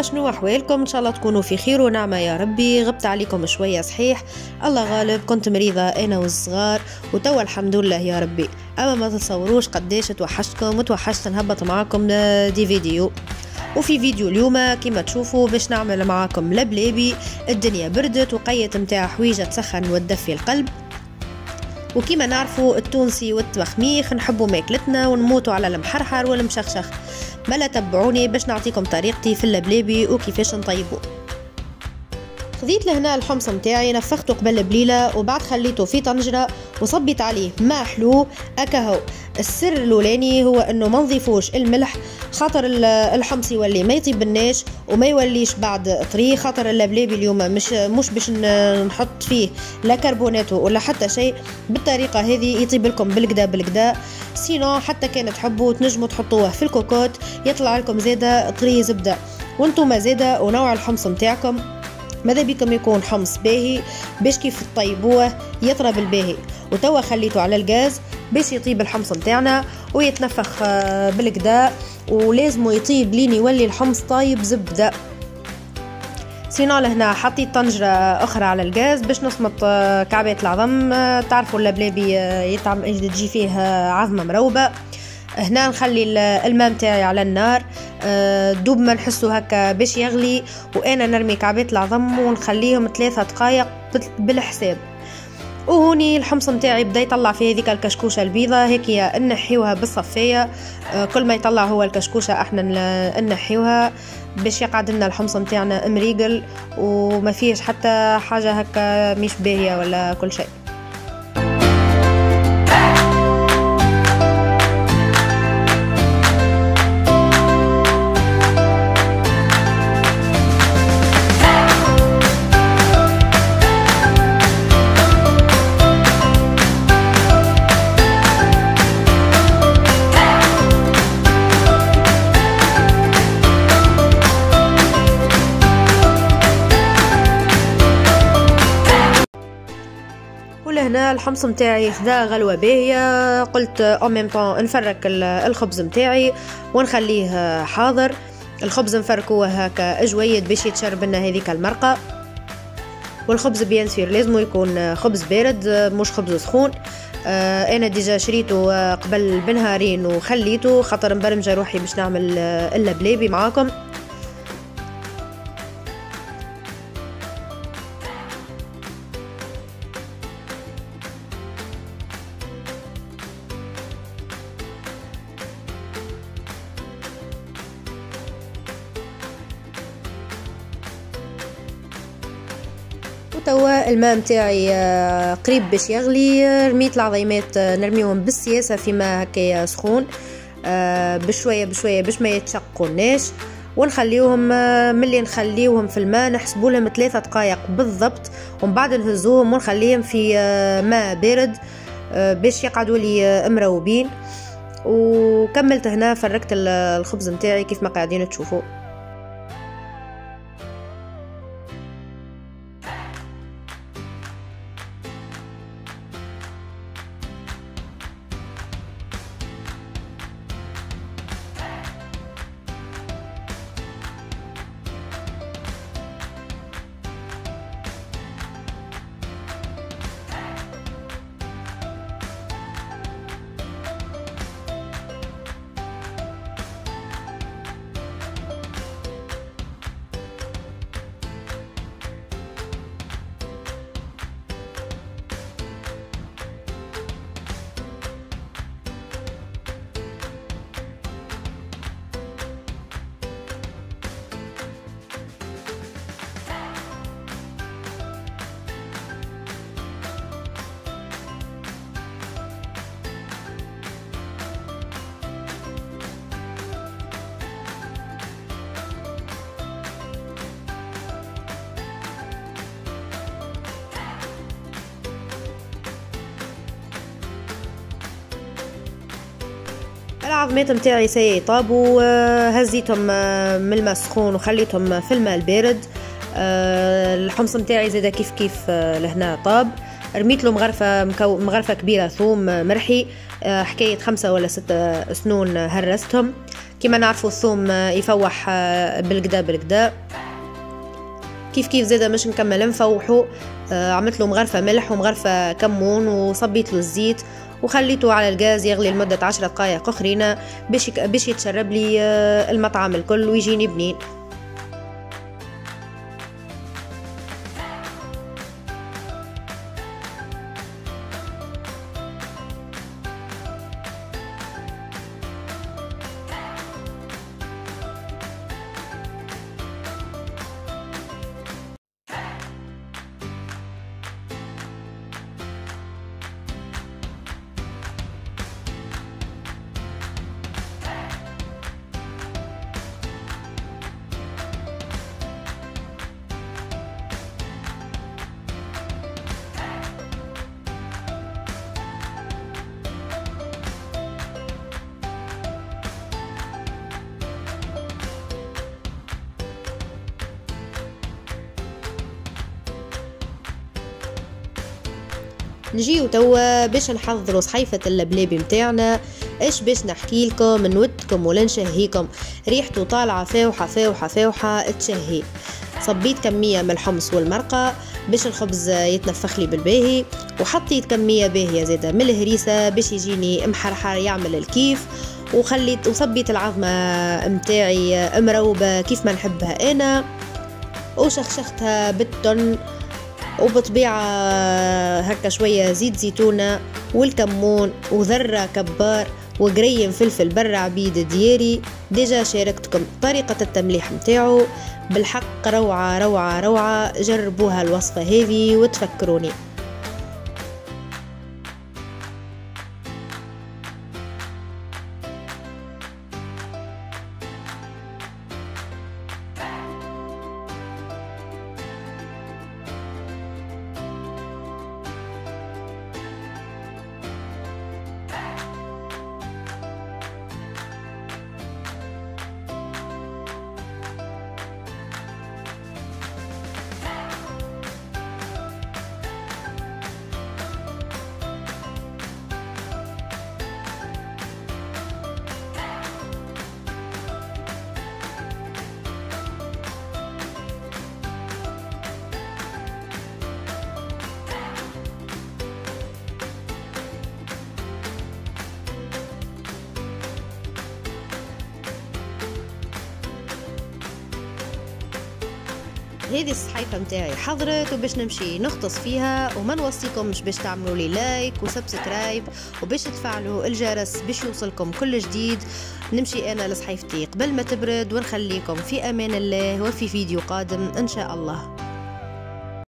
شنو احوالكم؟ ان شاء الله تكونوا في خير ونعمه يا ربي. غبت عليكم شويه صحيح، الله غالب، كنت مريضه انا والصغار وتوا الحمد لله يا ربي. اما ما تتصوروش قديش توحشتكم وتوحشت نهبط معاكم دي فيديو. وفي فيديو اليوم كما تشوفوا باش نعمل معاكم لبلابي. الدنيا بردت وقيت متاع حويجه تسخن وتدفي القلب، وكما نعرفوا التونسي والتمخميخ نحبوا ماكلتنا ونموتوا على المحرحر والمشخشخ. ملا تبعوني باش نعطيكم طريقتي في اللبلابي وكيفاش نطيبوه. خذيت لهنا الحمص متاعي، نفخته قبل بليله وبعد خليته في طنجره وصبيت عليه ماء حلو اكاهو. السر الاولاني هو انه ما نضيفوش الملح، خاطر الحمص يولي ما يطيبناش وما يوليش بعد طري. خاطر اللبلابي اليوم مش باش نحط فيه لا كربوناتو ولا حتى شيء. بالطريقه هذه يطيب لكم بالكدا. سينو حتى كان تحبوا تنجموا تحطوه في الكوكوت يطلع لكم زاده طري زبده. وانتم زاده ونوع الحمص متاعكم ماذا بكم يكون حمص باهي باش كيف تطيبوه يطرب الباهي. وتوا خليته على الغاز باش يطيب الحمص متاعنا ويتنفخ بالكدا، ولازم يطيب لين يولي الحمص طايب زبده. سينو لهنا حطيت طنجره اخرى على الغاز باش نصمت كعبات العظم. تعرفوا اللبلابي تجي فيه عظمه مروبه. هنا نخلي الماء متاعي على النار دوب ما نحسه هكا باش يغلي، وانا نرمي كعبات العظم ونخليهم 3 دقائق بالحساب. وهوني الحمص متاعي بدا يطلع في هذيك الكشكوشه البيضة، هيك نحيوها بالصفايه. كل ما يطلع هو الكشكوشه احنا نحيوها باش يقعد لنا الحمص متاعنا مريقل وما فيهش حتى حاجه هكا مش باهيه ولا كل شيء. ولهنا الحمص متاعي خذا غلوه باهيه، قلت او ميم طون نفرك الخبز متاعي ونخليه حاضر. الخبز نفركوه هكا جويد باش يتشرب لنا هذيك المرقه. والخبز بيان سير لازم يكون خبز بارد مش خبز سخون. انا ديجا شريته قبل بنهارين وخليته خاطر مبرمجه روحي باش نعمل اللبلابي معاكم. وتوا الماء متاعي قريب باش يغلي. رميت العظيمات نرميهم بالسياسه في ماء هكايا سخون بشويه باش ما يتشقوناش، ونخليوهم ملي نخليوهم في الماء نحسبوا لهم 3 دقائق بالضبط، ومن بعد نهزوهم ونخليهم في ماء بارد باش يقعدوا لي مروبين. وكملت هنا فركت الخبز متاعي كيف ما قاعدين تشوفوا. العظمات متاعي سي طابوا، هزيتهم من الماء السخون وخليتهم في الماء البارد. الحمص متاعي زاده كيف لهنا طاب. رميت له مغرفه كبيره ثوم مرحي، حكايه 5 ولا 6 سنون هرستهم. كما نعرفوا الثوم يفوح بالقدا بالقدا. كيف زاده مش نكمل نفوحه، عملت له مغرفه ملح ومغرفه كمون وصبيت له الزيت وخليته على الغاز يغلي لمده 10 دقائق اخرين باش يتشرب لي المطعم الكل ويجيني بنين. نجيو توا باش نحضروا صحيفة اللبلابي متاعنا. ايش باش نحكي لكم، نودكم ولا نشهيكم، ريحته طالعة فاوحة فاوحة فاوحة تشهي. صبيت كمية من الحمص والمرقة باش الخبز يتنفخ لي بالباهي، وحطيت كمية باهية زادة من الهريسة باش يجيني محرحر يعمل الكيف، وصبيت العظمة متاعي مروبة كيف ما نحبها انا، وشخشختها بالتن وبطبيعة هكا شوية زيت زيتونة والكمون وذرة كبار وقريم فلفل برا عبيد دياري. ديجا شاركتكم طريقة التمليح متاعه، بالحق روعة روعة روعة. جربوها الوصفة هذه وتفكروني. هذه الصحيفة متاعي حضرت وباش نمشي نغطس فيها، وما نوصيكمش باش تعملوا لي لايك وسبسكرايب وباش تفعلوا الجرس باش يوصلكم كل جديد. نمشي انا لصحيفتي قبل ما تبرد، ونخليكم في امان الله وفي فيديو قادم ان شاء الله.